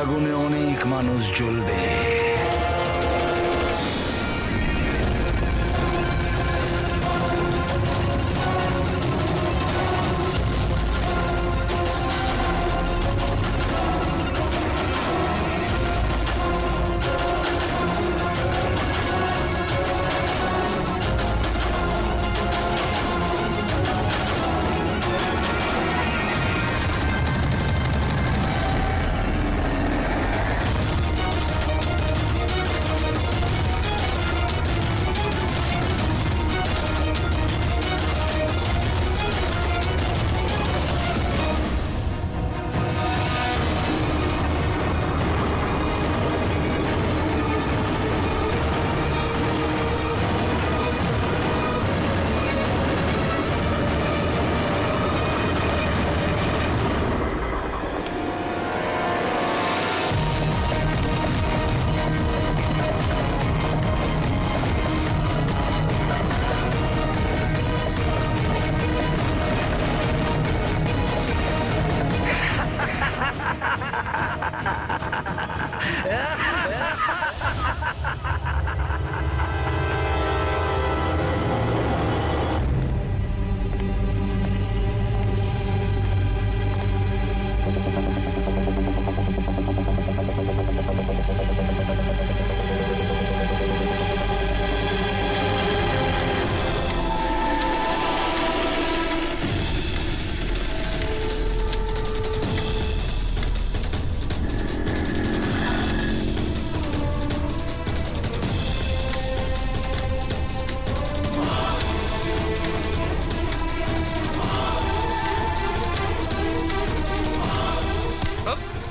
আগুনে অনেক মানুষ জ্বলবে।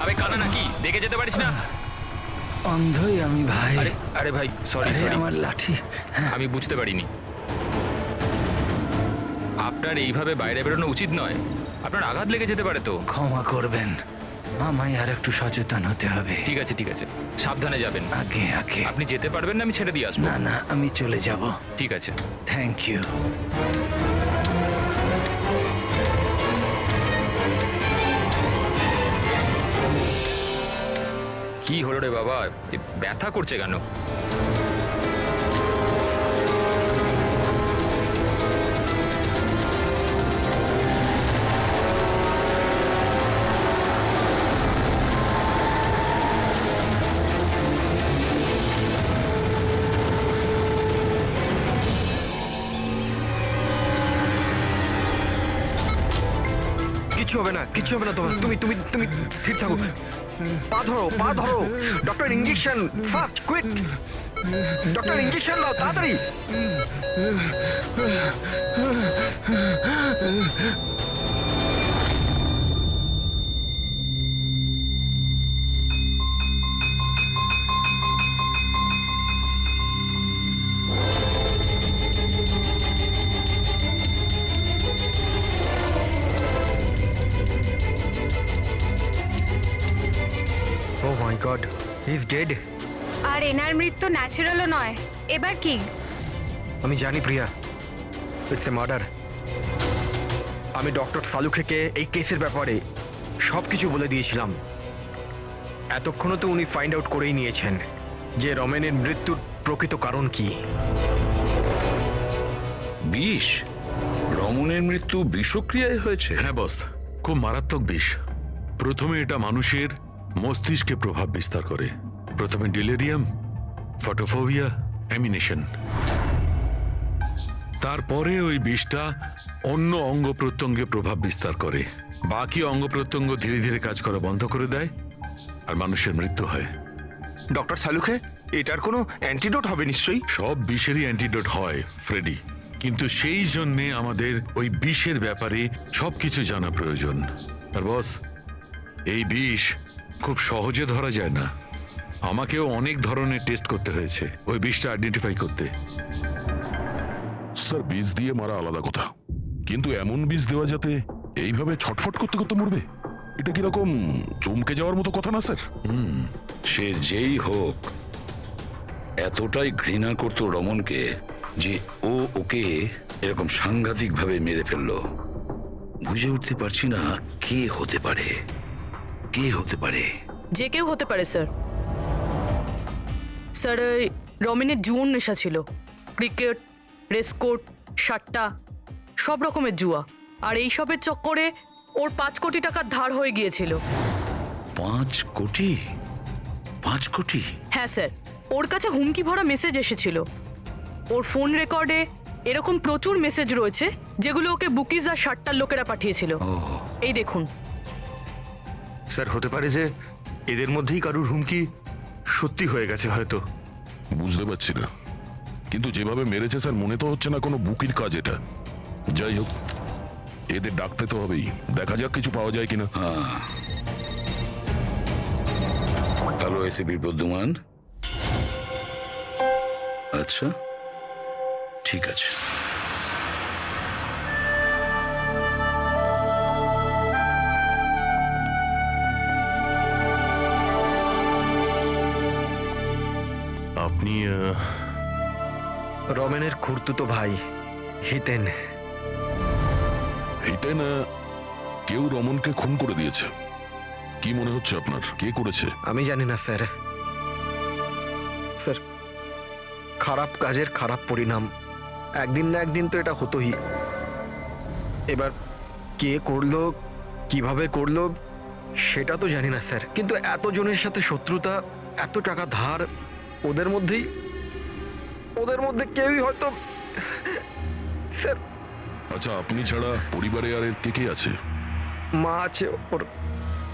আরে কানা নাকি দেখে যেতে পারিস না? অন্ধই আমি ভাই। আরে আরে ভাই সরি আরে সরি, আমার লাঠি। আমি বুঝতে পারিনি। আপনার এইভাবে বাইরে বেরোনো উচিত নয়, আপনার আঘাত লেগে যেতে পারে তো। ক্ষমা করবেন, আমায় আর একটু সচেতন হতে হবে। ঠিক আছে ঠিক আছে, সাবধানে যাবেন। আগে আগে। আপনি যেতে পারবেন না? আমি ছেড়ে দিয়ে আসবো। না না, আমি চলে যাব। ঠিক আছে। Thank you. কি হলো রে বাবা, এ ব্যথা করছে কেন? কিচ্ছু হবে না, কিচ্ছু হবে না তোমার। তুমি তুমি তুমি স্থির থাকো। পা ধরো, পা ধরো। Doctor injection fast, quick. Doctor injection দাও তাড়াতাড়ি। ও my god, he is dead. আর এনার মৃত্যু ন্যাচারালও নয়। এবার কি? আমি জানি প্রিয়া, ইটস এ মার্ডার। আমি ডক্টর সালুখেকে এই কেসের ব্যাপারে সব কিছু বলে দিয়েছিলাম। এতক্ষণও তো উনি ফাইন্ড আউট করেই নিয়েছেন যে রমেনের মৃত্যুর প্রকৃত কারণ কি। বিষ? রমনের মৃত্যু বিষক্রিয়ায় হয়েছে? হ্যাঁ বস, খুব মারাত্মক বিষ। প্রথমে এটা মানুষের মস্তিষ্কে প্রভাব বিস্তার করে। প্রথমে ডিলেরিয়াম, ফটোফোবিয়া, অ্যামিনেশন। তারপরে ওই বিষটা অন্য অঙ্গ প্রত্যঙ্গে প্রভাব বিস্তার করে। বাকি অঙ্গ প্রত্যঙ্গ ধীরে ধীরে কাজ করা বন্ধ করে দেয় আর মানুষের মৃত্যু হয়। ডক্টর সালুখে, এটার কোনো অ্যান্টিডোট হবে নিশ্চয়ই? সব বিষেরই অ্যান্টিডোট হয় ফ্রেডি, কিন্তু সেই জন্যে আমাদের ওই বিষের ব্যাপারে সবকিছু জানা প্রয়োজন। আর বস, এই বিষ খুব সহজে ধরা যায় না। আমাকেও অনেক ধরনের টেস্ট করতে হয়েছে ওই বিষটা আইডেন্টিফাই করতে। স্যার, বীজ দিয়ে মারা আলাদা কথা, কিন্তু এমন বীজ দেওয়া যাতে এইভাবে ছটফট করতে করতে মরবে, এটা কিরকম চমকে যাওয়ার মতো কথা না স্যার? সে যেই হোক এতটাই ঘৃণা করতো রমনকে যে ও ওকে এরকম সাংঘাতিকভাবে মেরে ফেললো। বুঝে উঠতে পারছি না কে হতে পারে, কে হতে পারে। যে কেউ হতে পারে স্যার। স্যার ওই রমেনের জুয়োর নেশা ছিল, ক্রিকেট, রেসকোর্ট, সাট্টা, সব রকমের জুয়া। আর এইসবের চক্করে ওর 5 কোটি টাকার ধার হয়ে গিয়েছিল। 5 কোটি? 5 কোটি? হ্যাঁ স্যার, ওর কাছে হুমকি ভরা মেসেজ এসেছিল। ওর ফোন রেকর্ডে এরকম প্রচুর মেসেজ রয়েছে যেগুলো ওকে বুকিজ আর সাট্টার লোকেরা পাঠিয়েছিল। এই দেখুন। স্যার হতে পারে যে এদের মধ্যেই কারুর হুমকি সত্যি হয়ে গেছে হয়তো। বুঝতে পারছি না, কিন্তু যেভাবে মেরেছে স্যার মনে তো হচ্ছে না কোনো বুকির কাজ এটা। যাই হোক, এদের ডাকতে তো হবেই, দেখা যাক কিছু পাওয়া যায় কিনা। Hello ACP Pradyuman. আচ্ছা, ঠিক আছে। আপনি রমেনের খুড়তুতো ভাই হিতেন। হিতেন, কেউ রমনকে খুন করে দিয়েছে। কি মনে হচ্ছে আপনার, কে করেছে? আমি জানি না স্যার। স্যার, খারাপ কাজের খারাপ পরিণাম, একদিন না একদিন তো এটা হতোই। এবার কে করলো, কিভাবে করলো সেটা তো জানি না স্যার, কিন্তু এতজনের সাথে শত্রুতা, এত টাকা ধার, ওদের মধ্যে কেউই হয়তো। স্যার, আচ্ছা, আপনি ছাড়া পরিবারে আর এর কে কে আছে? মা আছে ওর,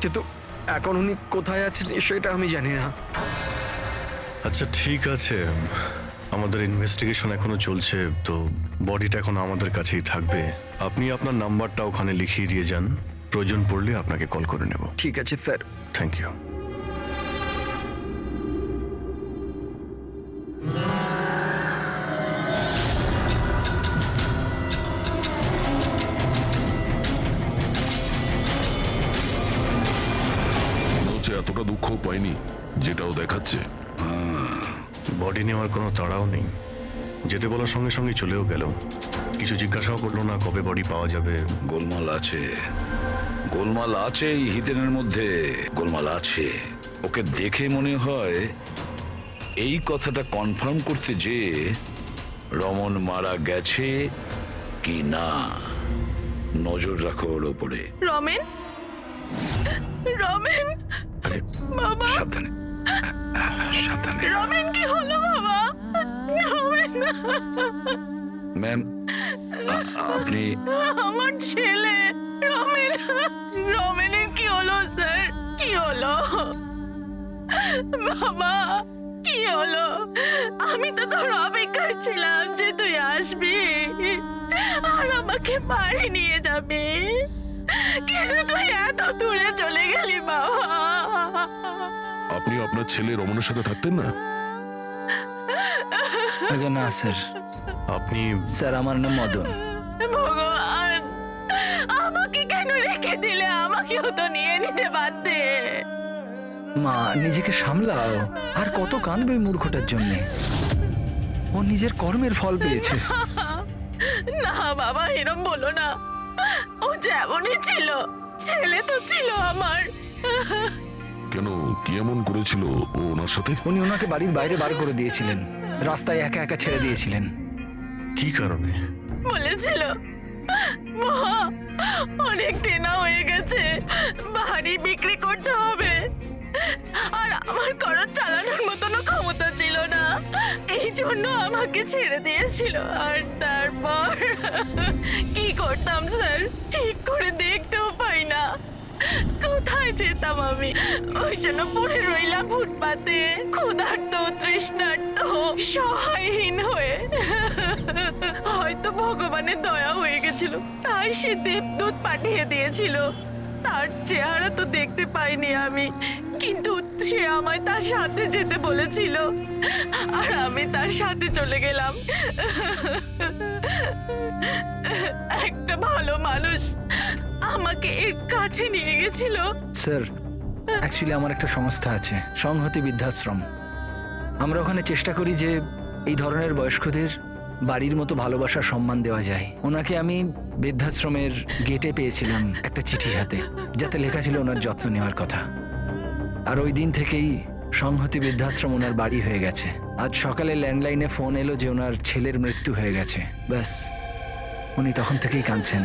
কিন্তু এখন উনি কোথায় আছেন সেটা আমি জানি না। আচ্ছা ঠিক আছে, আমাদের ইনভেস্টিগেশন এখনো চলছে, তো বডিটা এখন আমাদের কাছেই থাকবে। আপনি আপনার নাম্বারটা ওখানে লিখিয়ে দিয়ে যান, প্রয়োজন পড়লে আপনাকে কল করে নেব। ঠিক আছে স্যার। Thank you. হচ্ছে এতটা দুঃখ পাইনি যেটাও দেখাচ্ছে। বডি নেওয়ার কোনো তাড়াও নেই, যেতে বলার সঙ্গে সঙ্গে চলেও গেল। কিছু জিজ্ঞাসাও করলো না কবে বডি পাওয়া যাবে। গোলমাল আছে, গোলমাল আছে এই হিতেনের মধ্যে, গোলমাল আছে। ওকে দেখে মনে হয় এই কথাটা কনফার্ম করতে যে রমন মারা গেছে কি না। নজর রাখো ওর ওপরে। রমেন, রমেন, বাবা, সাবধানে, সাবধানে। রমেন কি হলো বাবা? রমেন, ম্যাম, আপনি আমার ছেলে রমেন, রমেনের কি হলো স্যার? কি হলো বাবা? কি হলো? আমি তো তোর অপেক্ষায় ছিলাম যে তুই আসবি আর আমাকে বাড়ি নিয়ে যাবি, কিন্তু তুই এত দূরে চলে গেলি বাবা। আপনি আপনার ছেলে রমনের সাথে থাকতেন না? আগে না স্যার, আপনি স্যার আমার নাম মদন। ভগবান, আমাকে কেন রেখে দিলে? আমাকেও তো নিয়ে নিতে পারতে। মা, নিজেকে সামলাও। আর কত কাঁদবে ওই মূর্খটার জন্যে? ও নিজের কর্মের ফল পেয়েছে। না বাবা, এরম বলো না। ও যেমনই ছিল, ছেলে তো ছিল আমার। কেন, কি এমন করেছিল ও ওনার সাথে? উনি ওনাকে বাড়ির বাইরে বার করে দিয়েছিলেন, রাস্তায় একা একা ছেড়ে দিয়েছিলেন। কি কারণে? বলেছিল মা অনেক দিন হয়ে গেছে, বাড়ি বিক্রি করতে হবে, আর আমার খরচ চালানোর মতনও ক্ষমতা ছিল না, এই জন্য আমাকে ছেড়ে দিয়েছিল। আর তারপর কি করতাম স্যার, ঠিক করে দেখতেও পাই না, কোথায় যেতাম আমি? ওই জন্য পড়ে রইলাম ফুটপাতে, ক্ষুধার্ত, তৃষ্ণার্ত, সহায়হীন হয়ে। হয়তো ভগবানের দয়া হয়ে গেছিল, তাই সে দেবদূত পাঠিয়ে দিয়েছিল। তার চেহারা তো দেখতে পাইনি আমি, কিন্তু সে আমায় তার সাথে যেতে বলেছিল, আর আমি তার সাথে চলে গেলাম। একটা ভালো মানুষ আমাকে এর কাছে নিয়ে গেছিল। স্যার, অ্যাকচুয়ালি আমার একটা সংস্থা আছে, সংহতি বৃদ্ধাশ্রম। আমরা ওখানে চেষ্টা করি যে এই ধরনের বয়স্কদের বাড়ির মতো ভালোবাসার সম্মান দেওয়া যায়। ওনাকে আমি বৃদ্ধাশ্রমের গেটে পেয়েছিলাম একটা চিঠি হাতে, যাতে লেখা ছিল ওনার যত্ন নেওয়ার কথা। আর ওই দিন থেকেই সংহতি বৃদ্ধাশ্রম ওনার বাড়ি হয়ে গেছে। আজ সকালে ল্যান্ডলাইনে ফোন এলো যে ওনার ছেলের মৃত্যু হয়ে গেছে। ব্যাস, উনি তখন থেকেই কাঁদছেন।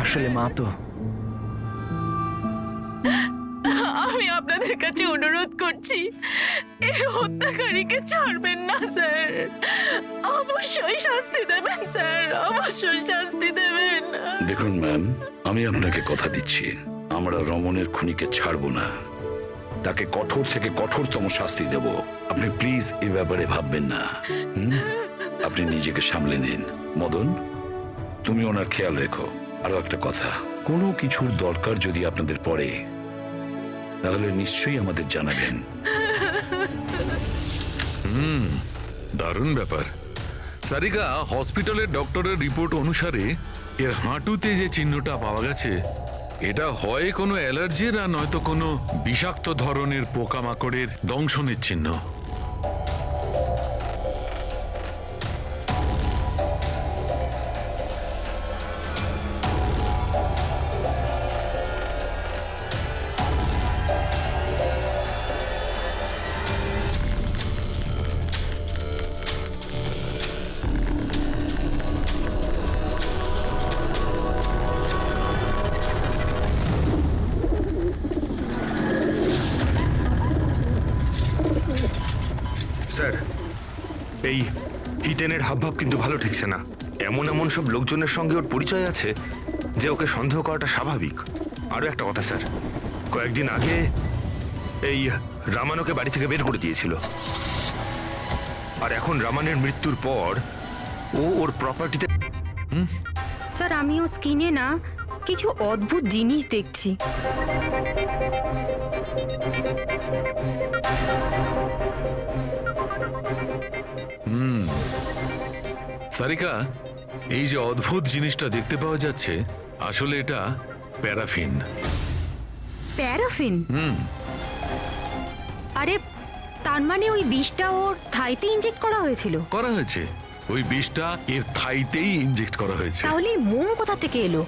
আসলে মা তো আমি আপনাদের কাছে অনুরোধ করছি, এই হত্যাকারীকে ছাড়বেন না স্যার। অবশ্যই শাস্তি দেবেন স্যার, অবশ্যই শাস্তি দেবেন। দেখুন ম্যাম, আমি আপনাকে কথা দিচ্ছি, আমরা রমনের খুনিকে ছাড়বো না, তাকে কঠোর থেকে কঠোরতম শাস্তি দেব। আপনি প্লিজ এই ব্যাপারে ভাববেন না। আপনি নিজেকে সামলে নিন। মদন, তুমি ওনার খেয়াল রেখো। আরো একটা কথা, কোনো কিছুর দরকার যদি আপনাদের পড়ে তাহলে নিশ্চয়ই আমাদের জানাবেন। দারুণ ব্যাপার। সারিকা, হসপিটালের ডক্টরের রিপোর্ট অনুসারে এর হাঁটুতে যে চিহ্নটা পাওয়া গেছে, এটা হয় কোনো অ্যালার্জির আর নয়তো কোনো বিষাক্ত ধরনের পোকামাকড়ের দংশনের চিহ্ন। স্যার, এই হিতেনের হাবভাব কিন্তু ভালো ঠেকছে না। এমন এমন সব লোকজনের সঙ্গে ওর পরিচয় আছে যে ওকে সন্দেহ করাটা স্বাভাবিক। আরও একটা কথা স্যার, কয়েকদিন আগে এই রামানকে বাড়ি থেকে বের করে দিয়েছিল, আর এখন রামানের মৃত্যুর পর ও ওর প্রপার্টিতে। স্যার, আমি ওর স্কিনে না কিছু অদ্ভুত জিনিস দেখছি। সারিকা, এই যে অদ্ভুত জিনিসটা দেখতে পাওয়া যাচ্ছে, আসলে এটা প্যারাফিন। প্যারাফিন? আরে, তার মানে ওই বিষটা ওর থাইতে ইনজেক্ট করা হয়েছিল? করা হয়েছে, ওই বিষটা এর থাইতেই ইনজেক্ট করা হয়েছে। তাহলে এই মোম কোথা থেকে এলো?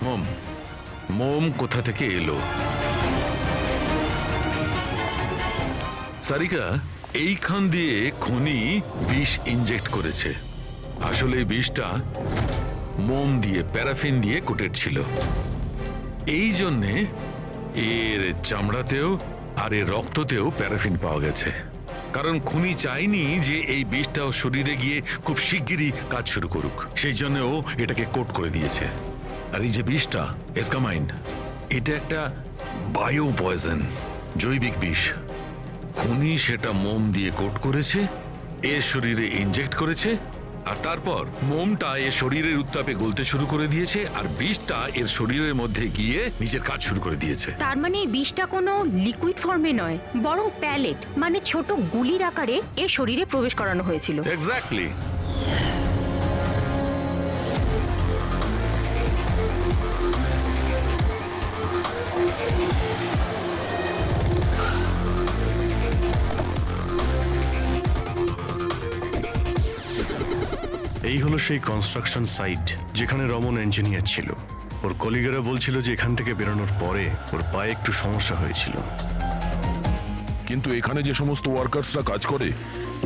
মোম কোথা থেকে এলো? সারিকা, এইখান দিয়ে খুনি বিষ ইনজেক্ট করেছে। আসলে এই বিষটা মোম দিয়ে, প্যারাফিন দিয়ে কোটেড ছিল। এই জন্যে এর চামড়াতেও আর এর রক্ততেও প্যারাফিন পাওয়া গেছে। কারণ খুনি চায়নি যে এই বিষটাও শরীরে গিয়ে খুব শিগগিরই কাজ শুরু করুক, সেই জন্য ও এটাকে কোট করে দিয়েছে। আর এই যে বিষটা এসকামাইন, এটা একটা বায়ো পয়জন, জৈবিক বিষ। খুনি সেটা মোম দিয়ে কোট করেছে, এর শরীরে ইনজেক্ট করেছে, আর তারপর মোমটা এর শরীরের উত্তাপে গলতে শুরু করে দিয়েছে, আর বিষটা এর শরীরের মধ্যে গিয়ে নিজের কাজ শুরু করে দিয়েছে। তার মানে এই বিষটা কোনো লিকুইড ফর্মে নয়, বরং প্যালেট মানে ছোট গুলির আকারে এর শরীরে প্রবেশ করানো হয়েছিল। এক্স্যাক্টলি। এই হলো সেই কনস্ট্রাকশন সাইট যেখানে রমন ইঞ্জিনিয়ার ছিল। ওর কলিগেরা বলছিল যে এখান থেকে বেরোনোর পরে ওর পায়ে একটু সমস্যা হয়েছিল। কিন্তু এখানে যে সমস্ত ওয়ার্কার্সরা কাজ করে,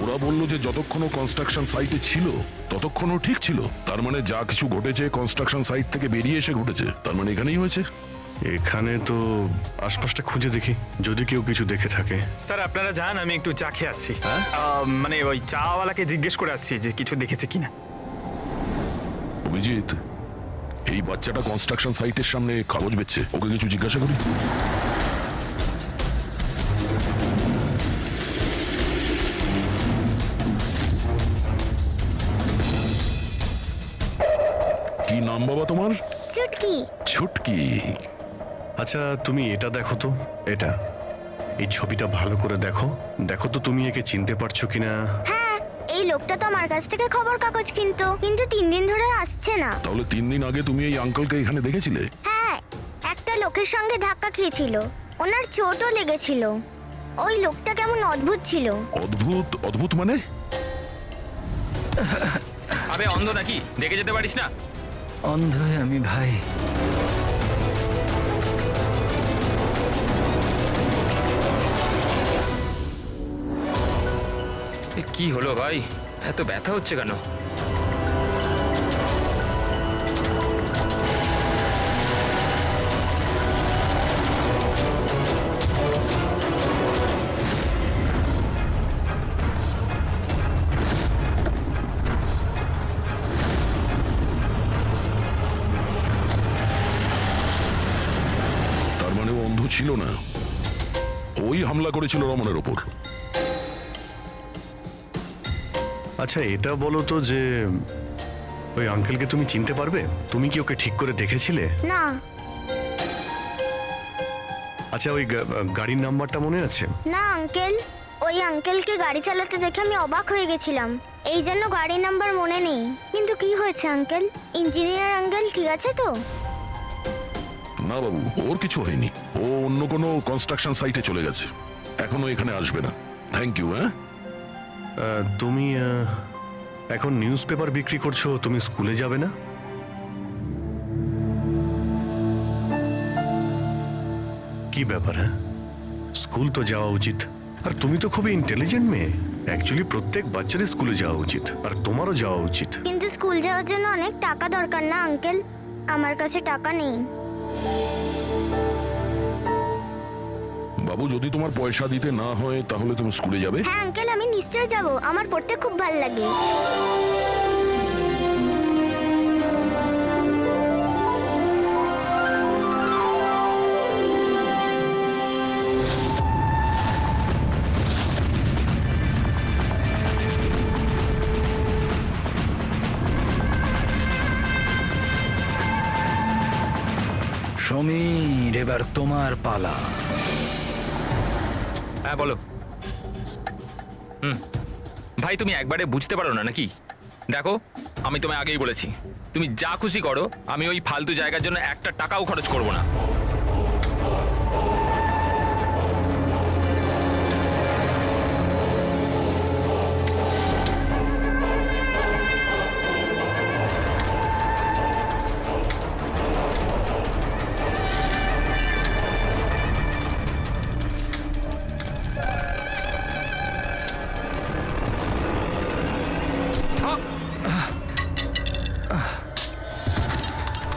ওরা বললো যে যতক্ষণ কনস্ট্রাকশন সাইটে ছিল ততক্ষণও ঠিক ছিল। তার মানে যা কিছু ঘটেছে কনস্ট্রাকশন সাইট থেকে বেরিয়ে এসে ঘটেছে, তার মানে এখানেই হয়েছে। এখানে তো আশপাশটা খুঁজে দেখি, যদি কেউ কিছু দেখে থাকে। স্যার, আপনারা যান, আমি একটু চা খেয়ে আসছি। মানে ওই চাওয়ালাকে জিজ্ঞেস করে আসছি যে কিছু দেখেছে কিনা। অভিজিৎ, এই বাচ্চাটা কনস্ট্রাকশন সাইটের সামনে কাগজ বেচছে, ওকে কিছু জিজ্ঞাসা করি। কি নাম বাবা তোমার? চুটকি। ছুটকি। আচ্ছা, তুমি এটা দেখো তো, এটা এই ছবিটা ভালো করে দেখো, দেখো তো তুমি একে চিনতে পারছো কিনা। হ্যাঁ, এই লোকটা তো আমার কাছ থেকে খবর কাগজ কিন্তু 3 দিন ধরে আসছে না। তাহলে 3 দিন আগে তুমি এই আঙ্কেলকে এখানে দেখেছিলে? হ্যাঁ, একটা লোকের সঙ্গে ধাক্কা খেয়েছিল, ওনার চোটও লেগেছিল। ওই লোকটা কেমন অদ্ভুত ছিল। অদ্ভুত? অদ্ভুত মানে? আবে অন্ধ নাকি, দেখে যেতে পারিস না? অন্ধ হয়ে আমি ভাই। কি হলো ভাই, এত ব্যথা হচ্ছে কেন? তার মানে ও অন্ধ ছিল না, ওই হামলা করেছিল রমনের ওপর। আচ্ছা এটা বলো তো যে ওই আঙ্কেলকে তুমি চিনতে পারবে? তুমি কি ওকে ঠিক করে দেখেছিলে? না। আচ্ছা ওই গাড়ির নাম্বারটা মনে আছে? না আঙ্কেল, ওই আঙ্কেলকে গাড়ি চালাতে দেখে আমি অবাক হয়ে গেছিলাম, এই জন্য গাড়ির নাম্বার মনে নেই। কিন্তু কি হয়েছে আঙ্কেল? ইঞ্জিনিয়ার আঙ্কেল ঠিক আছে তো? না বাবু, ওর কিছু হয়নি। ও অন্য কোনো কনস্ট্রাকশন সাইটে চলে গেছে, এখনো এখানে আসবে না। Thank you. হ্যাঁ, তুমি এখন নিউজ পেপার বিক্রি করছো, তুমি স্কুলে যাবে না? কি ব্যাপার? হ্যাঁ, স্কুল তো যাওয়া উচিত। আর তুমি তো খুবই ইন্টেলিজেন্ট মেয়ে। অ্যাকচুয়ালি প্রত্যেক বাচ্চারই স্কুলে যাওয়া উচিত, আর তোমারও যাওয়া উচিত। কিন্তু স্কুল যাওয়ার জন্য অনেক টাকা দরকার না আঙ্কেল? আমার কাছে টাকা নেই। বাবু যদি তোমার পয়সা দিতে না হয় তাহলে তুমি স্কুলে যাবে? হ্যাঁ আঙ্কেল, আমি নিশ্চয়ই যাব, আমার পড়তে খুব ভালো লাগে। সমীর, এবার তোমার পালা। হ্যাঁ বলো। ভাই তুমি একবারে বুঝতে পারো না নাকি? দেখো, আমি তোমায় আগেই বলেছি, তুমি যা খুশি করো, আমি ওই ফালতু জায়গার জন্য একটা টাকাও খরচ করব না।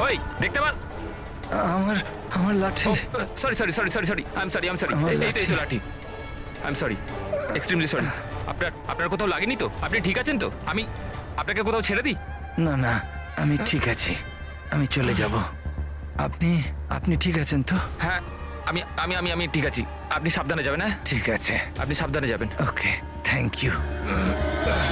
ওই দেখতে পান? আমার আমার লাঠি। Sorry sorry sorry sorry sorry I am sorry আমার এই তো লাঠি। লাঠি। I am sorry, extremely sorry. আপনার কোথাও লাগেনি তো? আপনি ঠিক আছেন তো? আমি আপনাকে কোথাও ছেড়ে দিই? না না, আমি ঠিক আছি, আমি চলে যাব। আপনি আপনি ঠিক আছেন তো? হ্যাঁ, আমি আমি আমি আমি ঠিক আছি। আপনি সাবধানে যাবেন। হ্যাঁ ঠিক আছে, আপনি সাবধানে যাবেন। ওকে, থ্যাংক ইউ। হ্যাঁ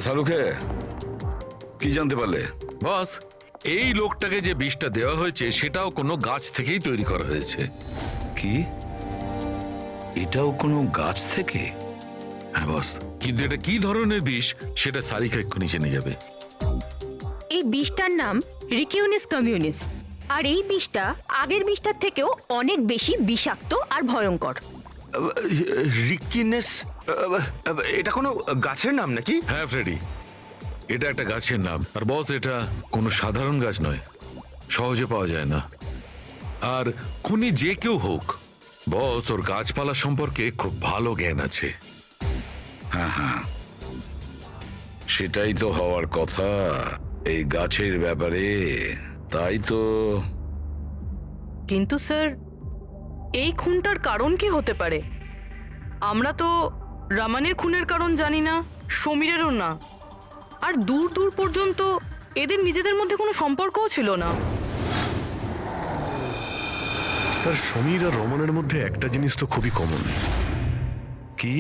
শাহরুখে, কি জানতে পারলে? বস, এই লোকটাকে যে বিষটা দেওয়া হয়েছে সেটাও কোনো গাছ থেকেই তৈরি করা হয়েছে। কি, এটাও কোনো গাছ থেকে? হ্যাঁ বস, কিন্তু এটা কি ধরনের বিষ সেটা সারিকা এক্ষুনি জেনে যাবে। এই বিষটার নাম রিকিউনিস কমিউনিস, আর এই বিষটা আগের বিষটার থেকেও অনেক বেশি বিষাক্ত আর ভয়ঙ্কর। রিকিনেস, এটা কোনো গাছের নাম নাকি? হ্যাঁ ফ্রেডি, এটা একটা গাছের নাম। আর বস, এটা কোনো সাধারণ গাছ নয়, সহজে পাওয়া যায় না। আর খুনি যে কেউ হোক, বস ওর গাছপালা সম্পর্কে খুব ভালো জ্ঞান আছে। হ্যাঁ হ্যাঁ, সেটাই তো হওয়ার কথা এই গাছের ব্যাপারে। তাই তো। কিন্তু স্যার, এই খুনটার কারণ কি হতে পারে? আমরা তো রামানের খুনের কারণ জানি না, সমীরেরও না, আর দূর দূর পর্যন্ত এদের নিজেদের মধ্যে কোনো সম্পর্কও ছিল না। স্যার সমীর আর রমনের মধ্যে একটা জিনিস তো খুবই কমন। কি?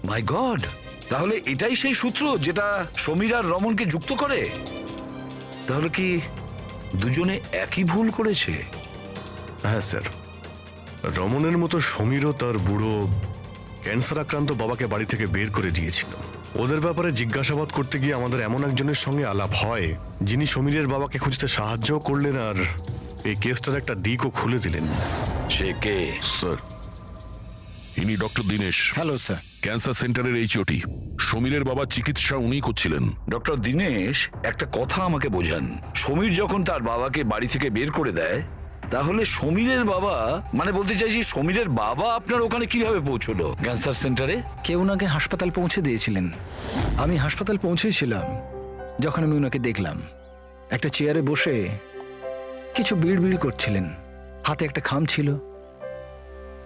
মাই গড, তাহলে এটাই সেই সূত্র যেটা সমীর আর রমনকে যুক্ত করে? তাহলে কি দুজনে একই ভুল করেছে? হ্যাঁ স্যার, রমনের মতো সমীরও তার বুড়ো ক্যান্সার আক্রান্ত বাবাকে বাড়ি থেকে বের করে দিয়েছিল। ওদের ব্যাপারে জিজ্ঞাসাবাদ করতে গিয়ে আমাদের এমন একজনের সঙ্গে আলাপ হয় যিনি সমীরের বাবাকে খুঁজতে সাহায্য করলেন আর এই কেসটার একটা দিকও খুলে দিলেন। সে কে? স্যার, ইনি doctor Dinesh, hello sir. Cancer সেন্টারের এইচওটি। সমীরের বাবার চিকিৎসা উনিই করছিলেন। ডক্টর দীনেশ, একটা কথা আমাকে বোঝান। সমীর যখন তার বাবাকে বাড়ি থেকে বের করে দেয়, তাহলে সমীরের বাবা, মানে বলতে চাইছি সমীরের বাবা আপনার ওখানে কিভাবে পৌঁছলো ক্যান্সার সেন্টারে? কেউ ওনাকে হাসপাতাল পৌঁছে দিয়েছিলেন। আমি হাসপাতাল পৌঁছেছিলাম যখন আমি ওনাকে দেখলাম একটা চেয়ারে বসে কিছু বিড়বিড় করছিলেন, হাতে একটা খাম ছিল।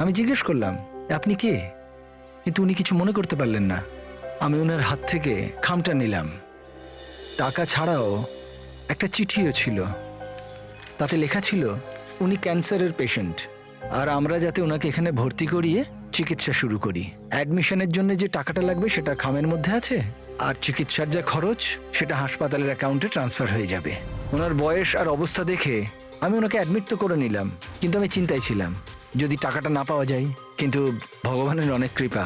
আমি জিজ্ঞেস করলাম, আপনি কে? কিন্তু উনি কিছু মনে করতে পারলেন না। আমি ওনার হাত থেকে খামটা নিলাম। টাকা ছাড়াও একটা চিঠিও ছিল, তাতে লেখা ছিল উনি ক্যান্সারের পেশেন্ট আর আমরা যাতে ওনাকে এখানে ভর্তি করিয়ে চিকিৎসা শুরু করি। অ্যাডমিশনের জন্য যে টাকাটা লাগবে সেটা খামের মধ্যে আছে, আর চিকিৎসার যা খরচ সেটা হাসপাতালের অ্যাকাউন্টে ট্রান্সফার হয়ে যাবে। ওনার বয়স আর অবস্থা দেখে আমি ওনাকে অ্যাডমিট তো করে নিলাম, কিন্তু আমি চিন্তায় ছিলাম যদি টাকাটা না পাওয়া যায়। কিন্তু ভগবানের অনেক কৃপা,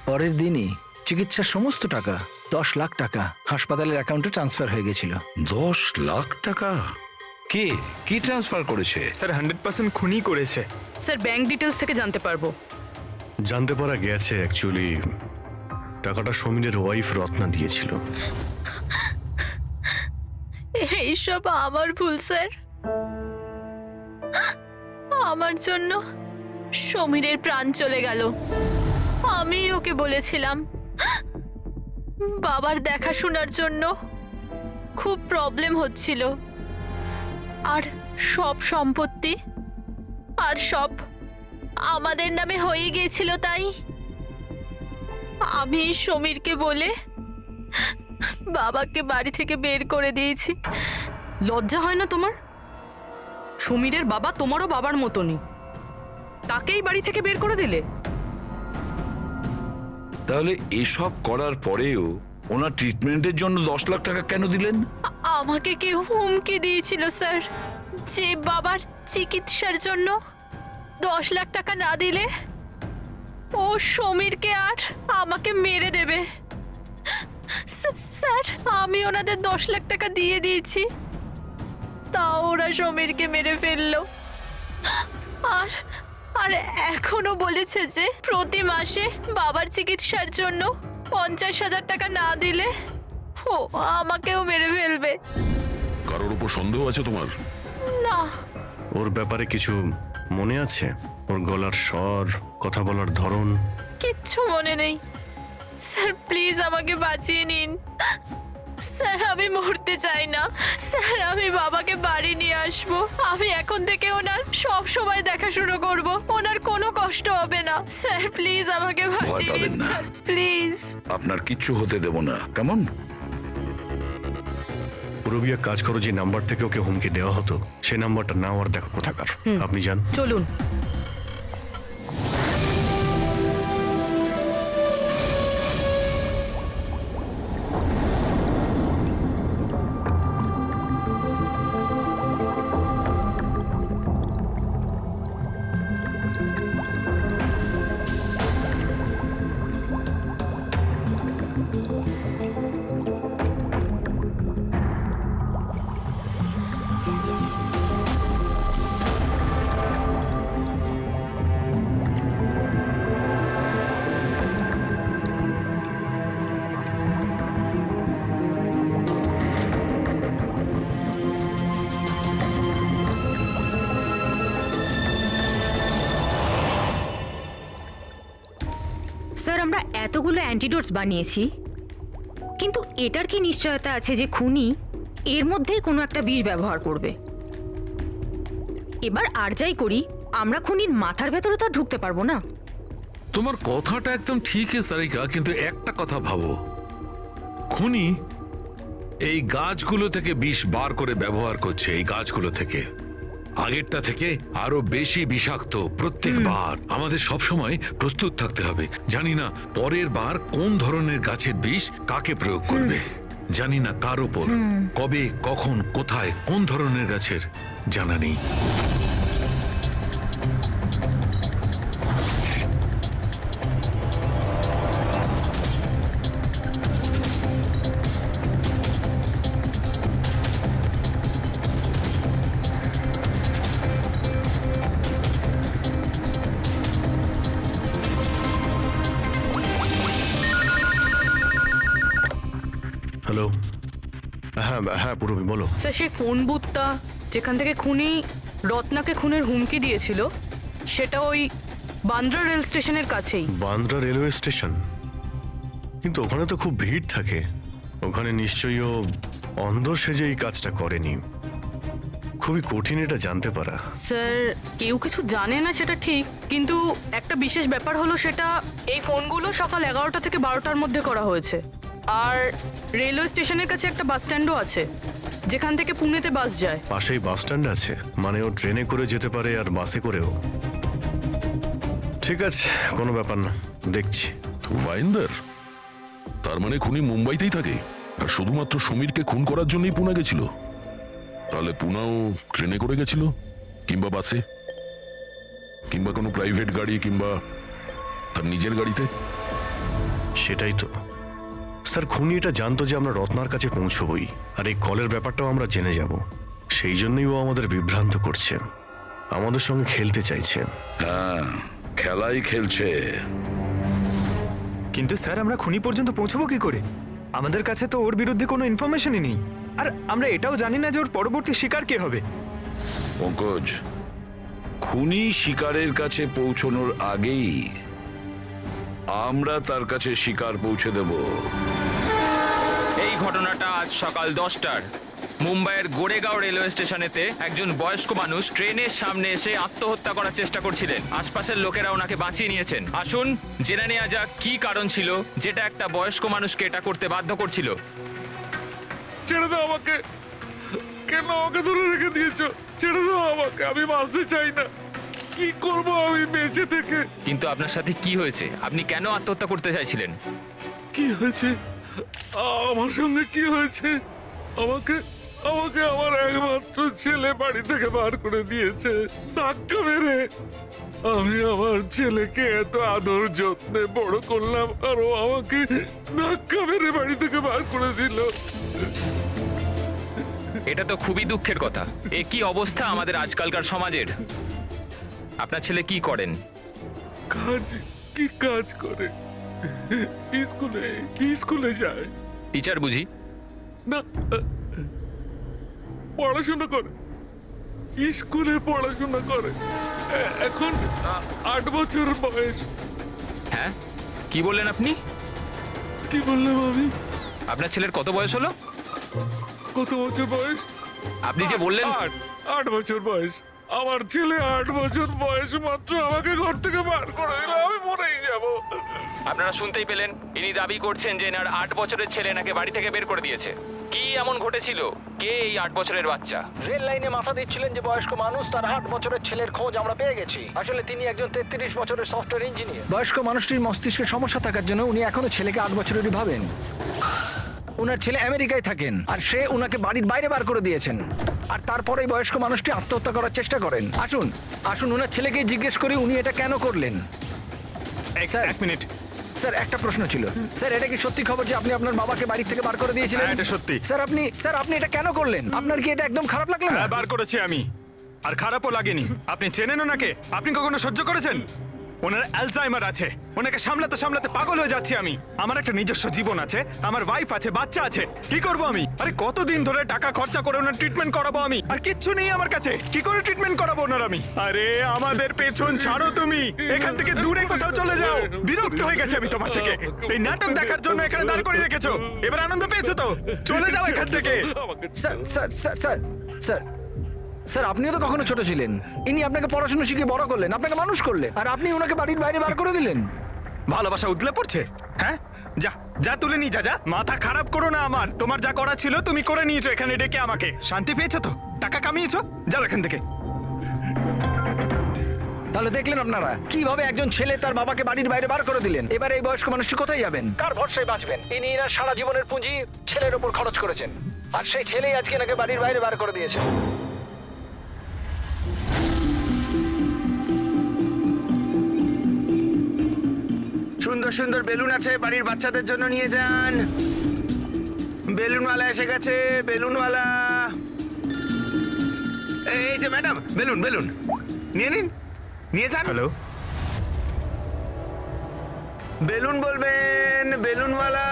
পরের দিনই চিকিৎসার সমস্ত টাকা 10 লাখ টাকা হাসপাতালের অ্যাকাউন্টে ট্রান্সফার হয়ে গেছিল। 10 লাখ টাকা? কে কি ট্রান্সফার করেছে? স্যার 100% খুনই করেছে। স্যার ব্যাংক ডিটেলস থেকে জানতে পারবো? জানতে পারা গেছে অ্যাকচুয়ালি টাকাটা সমীরের ওয়াইফ রত্না দিয়েছিল। এইসব আমার ভুল স্যার। আমার জন্য সমীরের প্রাণ চলে গেল। আমি ওকে বলেছিলাম বাবার দেখাশোনার জন্য খুব প্রবলেম হচ্ছিল, আর সব সম্পত্তি আর সব আমাদের নামে হয়ে গিয়েছিল। তাই আমি সমীরকে বলে বাবাকে বাড়ি থেকে বের করে দিয়েছি। লজ্জা হয় না তোমার? সমীরের বাবা তোমারও বাবার মতনই, তাকেই বাড়ি থেকে বের করে দিলে। তাহলে এসব করার পরেও ওনার ট্রিটমেন্টের জন্য 10 লাখ টাকা কেন দিলেন? আমাকে কেউ হুমকি দিয়েছিল স্যার যে বাবার চিকিৎসার জন্য 10 লাখ টাকা না দিলে ও সমীরকে আর আমাকে মেরে দেবে। স্যার আমি ওনাদের 10 লাখ টাকা দিয়ে দিয়েছি, তাও ওরা সমীরকে মেরে ফেললো। আর আর এখনো বলেছে যে প্রতি মাসে বাবার চিকিৎসার জন্য 50,000 টাকা না দিলে ও আমাকেও মেরে ফেলবে। কারোর উপর সন্দেহ আছে তোমার? না। ওর ব্যাপারে কিছু মনে আছে? ওর গলার স্বর, কথা বলার ধরন? কিচ্ছু মনে নেই স্যার, প্লিজ আমাকে বাঁচিয়ে নিন স্যার। আমি মরতে চাই না স্যার, আমি বাবাকে বাড়ি নিয়ে আসবো। আমি এখন থেকে ওনার সব সময় দেখাশুনো করব, ওনার কোনো কষ্ট হবে না স্যার। প্লিজ আমাকে বাঁচিয়ে পাবেন নিন না। Sir, please. আপনার কিচ্ছু হতে দেব না, কেমন? পুরবিয়া কাজ করো যে নাম্বার থেকে ওকে হুমকি দেওয়া হতো, সে নাম্বারটা নাও আর দেখো কোথাকার। আপনি যান। চলুন। স্যার আমরা এতগুলো অ্যান্টিডোটস বানিয়েছি, কিন্তু এটার কি নিশ্চয়তা আছে যে খুনি এর মধ্যেই কোনো একটা বিষ ব্যবহার করবে? এবার আর যাই করি, আমরা খুনির মাথার ভেতরে তো আর ঢুকতে পারবো না। তোমার কথাটা একদম ঠিকই সারিকা, কিন্তু একটা কথা ভাবো, খুনি এই গাছগুলো থেকে বিষ বার করে ব্যবহার করছে, এই গাছগুলো থেকে। আগেরটা থেকে আরো বেশি বিষাক্ত প্রত্যেকবার। আমাদের সব সময় প্রস্তুত থাকতে হবে। জানি না পরের বার কোন ধরনের গাছের বিষ কাকে প্রয়োগ করবে, জানি না কার ওপর, কবে, কখন, কোথায়, কোন ধরনের গাছের জানা নেই। হ্যালো, হ্যাঁ হ্যাঁ পূরবী বলো। স্যার সেই ফোন বুথটা যেখান থেকে খুনি রত্নাকে খুনের হুমকি দিয়েছিল সেটা ওই বান্দ্রা রেল স্টেশনের কাছেই। Bandra railway station? কিন্তু ওখানে তো খুব ভিড় থাকে, ওখানে নিশ্চয়ই ও অন্ধ সেজে এই কাজটা করেনি। খুবই কঠিন এটা জানতে পারা। স্যার কেউ কিছু জানে না সেটা ঠিক, কিন্তু একটা বিশেষ ব্যাপার হলো সেটা এই ফোনগুলো সকাল 11টা থেকে 12টার মধ্যে করা হয়েছে। আর রেলওয়ে স্টেশনের কাছে একটা বাস স্ট্যান্ডও আছে যেখান থেকে পুনেতে বাস যায়। পাশেই বাস স্ট্যান্ড আছে, মানে ও ট্রেনে করে যেতে পারে আর বাসে করেও। ঠিক আছে, কোনো ব্যাপার না, দেখছি। ভাইন্দার, তার মানে খুনি মুম্বাইতেই থাকে আর শুধুমাত্র সমীরকে খুন করার জন্যই পুনা গেছিল? তাহলে পুনাও ট্রেনে করে গেছিল, কিংবা বাসে, কিংবা কোনো প্রাইভেট গাড়ি, কিংবা তার নিজের গাড়িতে। সেটাই তো স্যার, খুনি এটা জানতো যে আমরা রত্নার কাছে পৌঁছবই, আর এই কলের ব্যাপারটাও আমরা জেনে যাব। সেই জন্যই ও আমাদের বিভ্রান্ত করছে, আমাদের সঙ্গে খেলতে চাইছে। হ্যাঁ, খেলাই খেলছে। কিন্তু স্যার আমরা খুনি পর্যন্ত পৌঁছবো কি করে? আমাদের কাছে তো ওর বিরুদ্ধে কোনো ইনফরমেশনই নেই, আর আমরা এটাও জানি না যে ওর পরবর্তী শিকার কে হবে। পঙ্কজ, খুনি শিকারের কাছে পৌঁছানোর আগেই আমরা তার কাছে শিকার পৌঁছে দেব। এই ঘটনাটা আজ সকাল 10টার মুম্বাইয়ের গোরেগাঁও রেলওয়ে স্টেশনেতে একজন বয়স্ক মানুষ ট্রেনের সামনে এসে আত্মহত্যা করার চেষ্টা করছিলেন। আশপাশের লোকেরা ওনাকে বাঁচিয়ে নিয়েছেন। আসুন জেনে নেওয়া যাক কি কারণ ছিল যেটা একটা বয়স্ক মানুষকে এটা করতে বাধ্য করছিল। ছেড়ে দাও আমাকে, কেন আমাকে ধরে রেখে দিয়েছো? ছেড়ে দাও আমাকে, আমি বাঁচতে চাই না। কি করব আমি বেঁচে থেকে? কিন্তু আপনার সাথে কি হয়েছে? আপনি কেন আত্মহত্যা করতে চাইছিলেন? কি হয়েছে? আমার সঙ্গে কি হয়েছে? আমাকে আমাকে আমার একমাত্র ছেলে বাড়ি থেকে বার করে দিয়েছে ধাক্কা মেরে। আমি আমার ছেলেকে এত আদর যত্নে বড় করলাম, আর ও আমাকে ধাক্কা মেরে বাড়ি থেকে বার করে দিল। এটা তো খুবই দুঃখের কথা। এ কি অবস্থা আমাদের আজকালকার সমাজের। আপনার ছেলে কি করেন? কি কাজ করে? স্কুলে যায়। টিচার বুঝি? না, পড়াশোনা করে, স্কুলে পড়াশোনা করে। এখন 8 বছর বয়স। হ্যাঁ, কি বললেন আপনি? কি বললাম আমি? আপনার ছেলের কত বয়স হলো? কত বছর বয়স? আপনি যে বললেন 8 বছর বয়স। আমার ছেলে 8 বছর বয়স মাত্র আমাকে ঘর থেকে বার করে দিল, আমি মরেই যাব। আপনারা শুনতেই পেলেন, ইনি দাবি করছেন যে এনার 8 বছরের ছেলে নাকি বাড়ি থেকে বের করে দিয়েছে। কি এমন ঘটেছিল? কে এই 8 বছরের বাচ্চা? রেল লাইনে মাথা দিচ্ছিলেন যে বয়স্ক মানুষ, তার 8 বছরের ছেলের খোঁজ আমরা পেয়ে গেছি। আসলে তিনি একজন 33 বছরের সফটওয়্যার ইঞ্জিনিয়ার। বয়স্ক মানুষটির মস্তিষ্কের সমস্যা থাকার জন্য উনি এখনো ছেলেকে 8 বছরেরই ভাবেন। ওনার ছেলে আমেরিকায় থাকেন আর সে ওনাকে বাড়ির বাইরে বার করে দিয়েছেন, আর তারপরে বয়স্ক মানুষটি আত্মহত্যা করার চেষ্টা করেন। আসুন আসুন ওনার ছেলেকে জিজ্ঞেস করি উনি এটা কেন করলেন। স্যার, 1 মিনিট স্যার একটা প্রশ্ন ছিল। স্যার, এটা কি সত্যি খবর যে আপনি আপনার বাবাকে বাড়ি থেকে বার করে দিয়েছিলেন? হ্যাঁ, এটা সত্যি। স্যার আপনি এটা কেন করলেন? আপনার কি এটা একদম খারাপ লাগলো না? হ্যাঁ, বার করেছি আমি, আর খারাপও লাগেনি। আপনি চেনেন ওনাকে? আপনি কখনো সহ্য করেছেন? ওনার অ্যালজাইমার আছে, ওনাকে সামলাতে সামলাতে পাগল হয়ে যাচ্ছি আমি। আমার একটা নিজস্ব জীবন আছে, আমার ওয়াইফ আছে, বাচ্চা আছে। কি করব আমি? আরে কতদিন ধরে টাকা খরচা করে ওনার ট্রিটমেন্ট করাবো আমি, আর কিচ্ছু নেই আমার কাছে। কি করে ট্রিটমেন্ট করাবো ওনার আমি? আরে আমাদের পেছন ছাড়ো তুমি, এখান থেকে দূরে কোথাও চলে যাও। বিরক্ত হয়ে গেছে আমি তোমার থেকে। এই নাটক দেখার জন্য এখানে দাঁড় করিয়ে রেখেছো, এবার আনন্দ পেয়েছো তো? চলে যাও এখান থেকে। Sir sir sir sir sir sir, আপনিও তো কখনো ছোট ছিলেন। ইনি আপনাকে পড়াশোনা শিখিয়ে বড় করলেন, আপনাকে মানুষ করলেন, আর আপনি ওনাকে বাড়ির বাইরে বার করে দিলেন। ভালোবাসা উতলে পড়ছে? হ্যাঁ, যা যা তুলে নি, যা। মাথা খারাপ করো না আমার। তোমার যা করা ছিল তুমি করে নিয়েছো, এখানে ডেকে আমাকে। শান্তি পেয়েছো তো? টাকা কামিয়েছো? যাও এখান থেকে। তাহলে দেখলেন আপনারা কিভাবে একজন ছেলে তার বাবাকে বাড়ির বাইরে বার করে দিলেন। এবার এই বয়স্ক মানুষটি কোথায় যাবেন, কার ভরসায় বাঁচবেন? ইনি এনার সারা জীবনের পুঁজি ছেলের ওপর খরচ করেছেন, আর সেই ছেলেই আজকে এনাকে বাড়ির বাইরে বার করে দিয়েছে। সুন্দর সুন্দর বেলুন আছে, বাড়ির বাচ্চাদের জন্য নিয়ে যান। বেলুনওয়ালা এসে গেছে, বেলুনওয়ালা। এই যে ম্যাডাম, বেলুন বেলুন নিয়ে নিন, নিয়ে যান। হ্যালো, বেলুন বলবেন, বেলুনওয়ালা।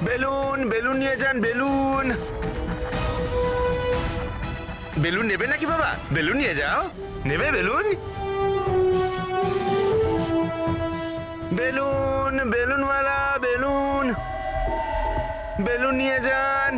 বেলুন বেলুন নিয়ে যান, বেলুন। বেলুন নেবে নাকি বাবা? বেলুন নিয়ে যাও। নেবে বেলুন? বেলুন বেলুনওয়ালা, বেলুন বেলুন নিয়ে যান।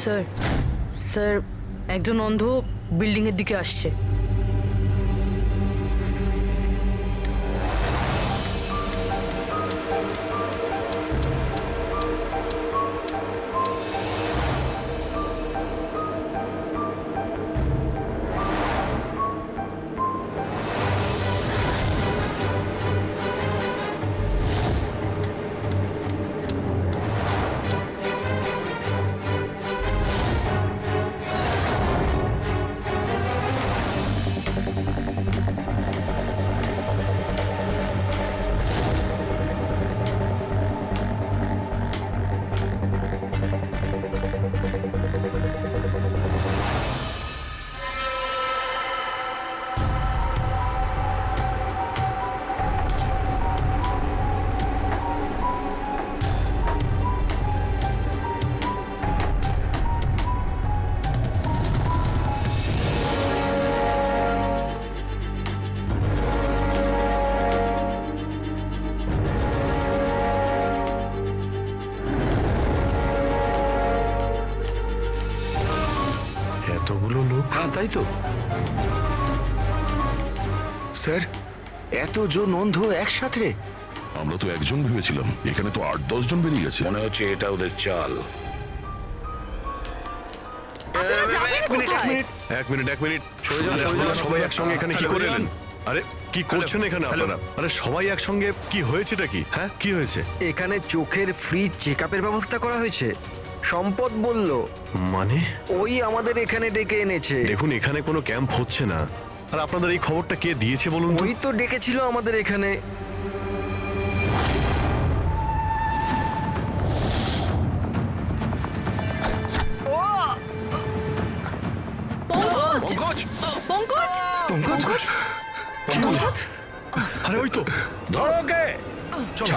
স্যার, স্যার, একজন অন্ধ বিল্ডিং এর দিকে আসছে। এতগুলো লোক? হ্যাঁ তাই তো। স্যার, এতজন অন্ধ একসাথে? আমরা তো একজন ভেবেছিলাম, এখানে তো 8-10 জন বেরিয়ে গেছে। মনে হচ্ছে এটা ওদের চাল। আপনারা যাবেন কোথায়? এক মিনিট, সবাই একসঙ্গে এখানে কি করে এলেন? আরে কি করছেন এখানে আপনারা? আরে সবাই একসঙ্গে, কি হয়েছেটা কি? হ্যাঁ, কি হয়েছে? এখানে চোখের ফ্রি চেকআপের ব্যবস্থা করা হয়েছে। সম্পদ বলল, মানে ওই আমাদের এখানে ডেকে এনেছে। দেখুন, এখানে কোনো ক্যাম্প হচ্ছে না। আর আপনাদের এই খবরটা কে দিয়েছে বলুন তো? ওই তো ডেকেছিল আমাদের এখানে। পঙ্কজ! পঙ্কজ! পঙ্কজ! পঙ্কজ! আরে ওই তো, ধরো ওকে। চল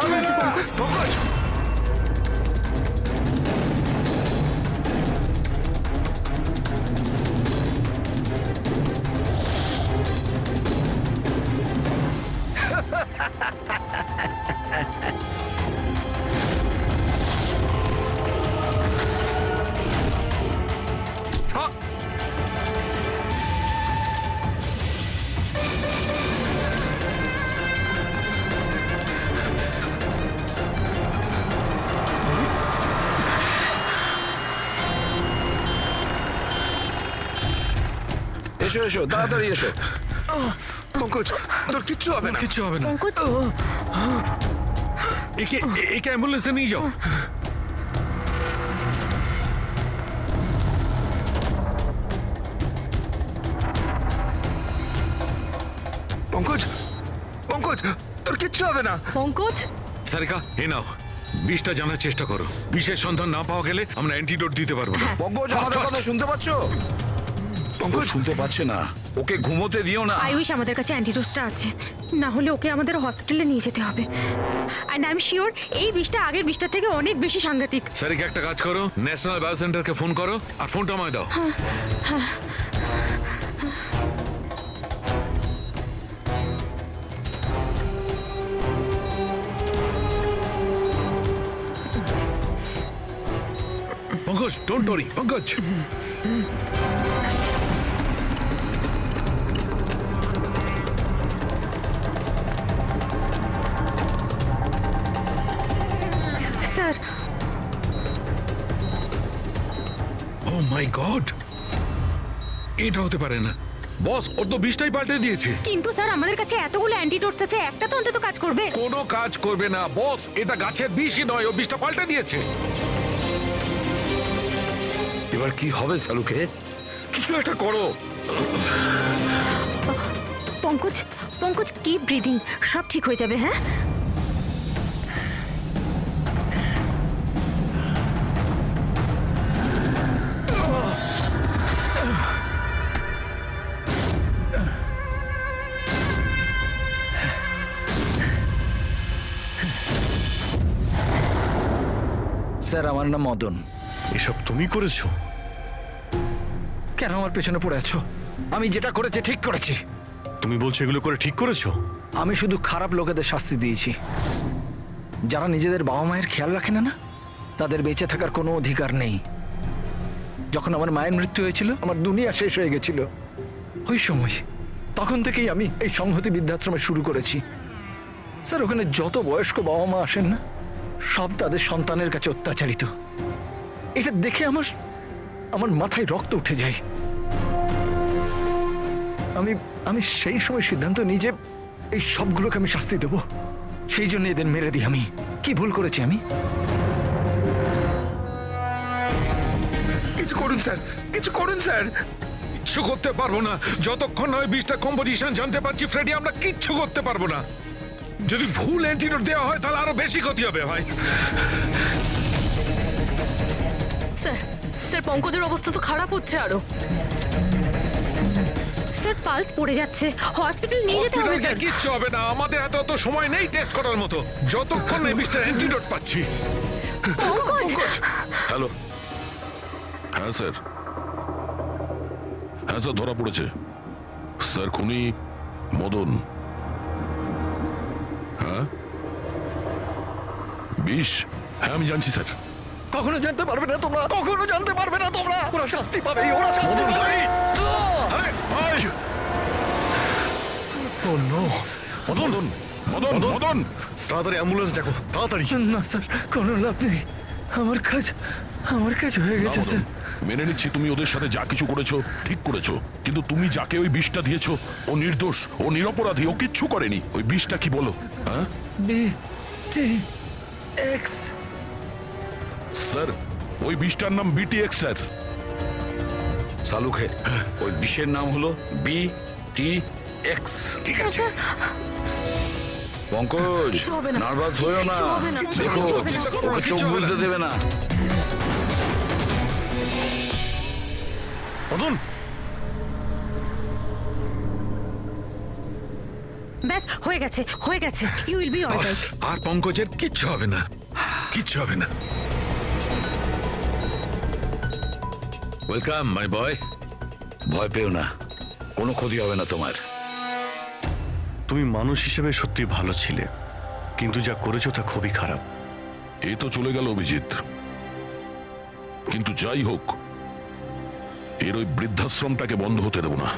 পঙ্কজ! এসো এসো, তাড়াতাড়ি এসো। পঙ্কজ, তোর কিচ্ছু হবে না। কিচ্ছু হবে না। পঙ্কজ, একে অ্যাম্বুলেন্সে নিয়ে যাও। পঙ্কজ, পঙ্কজ, তোর কিচ্ছু হবে না। পঙ্কজ! সারিকা, এ নাও, বিষটা জানার চেষ্টা করো। বিষের সন্ধান না পাওয়া গেলে আমরা অ্যান্টিডোট দিতে পারবো না। পঙ্কজ, Fast, আমাদের fast. কথা শুনতে পাচ্ছো? ও শুনতে পাচ্ছে না, ওকে ঘুমোতে দিও না। আই উইশ আমাদের কাছে অ্যান্টিডোজটা আছে, না হলে ওকে আমাদের হসপিটালে নিয়ে যেতে হবে। অ্যান্ড আই এম শিওর এই বিষটা আগের বিষটার থেকে অনেক বেশি সাংঘাতিক। স্যারিকে একটা কাজ করো, ন্যাশনাল বায়ো সেন্টারকে ফোন করো আর ফোনটা আমায় দাও। Pankaj, don't worry, Pankaj. Sir, oh my god, এটা হতে পারে না। বস, ওর তো বিষটাই পাল্টে দিয়েছে। কিন্তু স্যার আমাদের কাছে এতগুলো অ্যান্টিডোটস আছে, একটা তো অন্তত কাজ করবে। কোনো কাজ করবে না বস, এটা গাছের বিষই নয়, ও বিষটা পাল্টে দিয়েছে। এবার কি হবে সালুকে? কিছু একটা করো। পঙ্কজ, পঙ্কজ কিপ ব্রিদিং, সব ঠিক হয়ে যাবে। হ্যাঁ, স্যার আমার নাম মদন। এসব তুমি করেছো? কেন আমার পেছনে পড়ে আছো? আমি যেটা করেছি ঠিক করেছি। তুমি বলছো এগুলো করে ঠিক করেছো? আমি শুধু খারাপ লোকেদের শাস্তি দিয়েছি, যারা নিজেদের বাবা মায়ের খেয়াল রাখে না, তাদের বেঁচে থাকার কোনো অধিকার নেই। যখন আমার মায়ের মৃত্যু হয়েছিল, আমার দুনিয়া শেষ হয়ে গেছিল। ওই সময় তখন থেকেই আমি এই সংহতি বৃদ্ধাশ্রমে শুরু করেছি। স্যার, ওখানে যত বয়স্ক বাবা মা আসেন না, সব তাদের সন্তানের কাছে অত্যাচারিত। এটা দেখে আমার মাথায় রক্ত উঠে যায়। আমি সেই সময় সিদ্ধান্ত নিই যে এই সবগুলোকে আমি শাস্তি দেব। সেই জন্য এদের মেরে দিই। আমি কি ভুল করেছি? আমি কিছু করুন স্যার, কিছু করুন স্যার। কিচ্ছু করতে পারবো না যতক্ষণ না ওই বিষটা কম্পোজিশন জানতে পারছি ফ্রেডি। আমরা কিচ্ছু করতে পারবো না। যদি ভুল অ্যান্টিডোট দেওয়া হয় তাহলে আরো বেশি ক্ষতি হবে ভাই। স্যার, স্যার পঙ্কজের অবস্থা তো খারাপ হচ্ছে আরো। স্যার পালস পড়ে যাচ্ছে, হসপিটাল নিয়ে যেতে হবে। স্যার কিচ্ছু হবে না, আমাদের হাতে অত সময় নেই টেস্ট করার মতো। যতক্ষণ না এই বিষটার অ্যান্টিডোট পাচ্ছি। পঙ্কজ, হ্যালো, হ্যাঁ স্যার, হ্যাঁ স্যার, ধরা পড়েছে স্যার। খুনি মদন। হ্যাঁ, বিষ। হ্যাঁ আমি জানছি স্যার। কখনো জানতে পারবে না তোমরা, কখনো জানতে পারবে না তোমরা। ওরা শাস্তি পাবে, ওরা শাস্তি পাবে। ও নো! মদন, মদন, মদন, তাড়াতাড়ি অ্যাম্বুলেন্স ডাকো, তাড়াতাড়ি। না স্যার, কোনো লাভ নেই। আমার কাজ হয়ে গেছে স্যার। মেনে নিচ্ছি তুমি ওদের সাথে যা কিছু করেছো ঠিক করেছো, কিন্তু তুমি যাকে ওই বিষটা দিয়েছো ও নির্দোষ, ও নিরপরাধী, ও কিচ্ছু করেনি। ওই বিষটা কি বলো? হ্যাঁ BTX স্যার, ওই বিষটার নাম BTX স্যার। সালুকে, ওই বিষের নাম হলো BTX। ঠিক আছে পঙ্কজ, কিছু হবে না। নার্ভাস হয়েও না। কিছু হবে না। দেখো, কিছু হবে না। ওকে চোখ বুঝতে দেবে না। মদন, ব্যাস হয়ে গেছে, হয়ে গেছে। You will be alright. আর পঙ্কজের কিচ্ছু হবে না, কিচ্ছু হবে না। Welcome my boy. ভয় পেও না, কোনো ক্ষতি হবে না তোমার। তুমি মানুষ হিসেবে সত্যি ভালো ছিলে, কিন্তু যা করেছো তা খুবই খারাপ। এ তো চলে গেল অভিজিৎ, কিন্তু যাই হোক, এর ওই বৃদ্ধাশ্রমটাকে বন্ধ হতে দেব না।